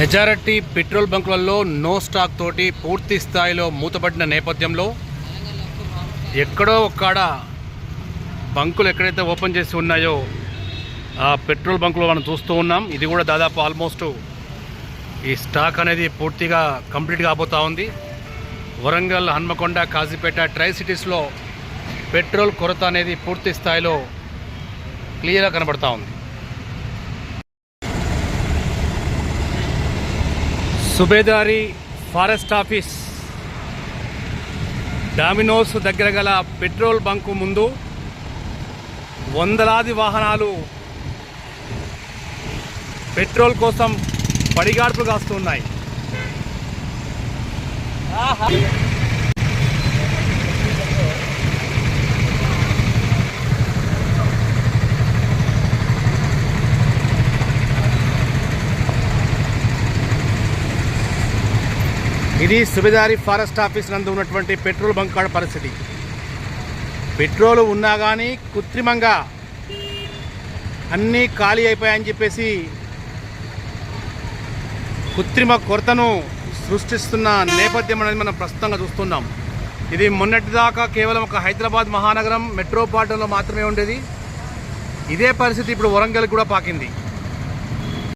Majority petrol బంకులలో no stock తోటి పూర్తి స్థాయిలో మూతపడిన నేపథ్యంలో ఎక్కడో ఒక్కడ బంకులు ఎక్కడైతే ఓపెన్ చేసి ఉన్నాయో ఆ పెట్రోల్ బంకులు మనం చూస్తూ ఉన్నాం. ఇది కూడా దాదాపు ఆల్మోస్ట్ ఈ స్టాక్ అనేది పూర్తిగా కంప్లీట్గా అయిపోతూ ఉంది. వరంగల్, హన్మకొండ, కాజీపేట ట్రై సిటీస్లో పెట్రోల్ కొరత అనేది పూర్తి స్థాయిలో క్లియర్గా కనబడతా ఉంది. సుబేదారి ఫారెస్ట్ ఆఫీస్ డామినోస్ దగ్గర గల పెట్రోల్ బంకు ముందు వందలాది వాహనాలు పెట్రోల్ కోసం పడిగాడ్పులు కాస్తున్నాయి. ఇది సుబేదారి ఫారెస్ట్ ఆఫీస్ నందు ఉన్నటువంటి పెట్రోల్ బంక్ కాడ పరిస్థితి. పెట్రోల్ ఉన్నా కానీ కృత్రిమంగా అన్నీ ఖాళీ అయిపోయాయని చెప్పేసి కృత్రిమ కొరతను సృష్టిస్తున్న నేపథ్యం అనేది మనం ప్రస్తుతంగా చూస్తున్నాం. ఇది మొన్నటిదాకా కేవలం ఒక హైదరాబాద్ మహానగరం మెట్రోపాలిటన్లో మాత్రమే ఉండేది. ఇదే పరిస్థితి ఇప్పుడు వరంగల్ కూడా పాకింది.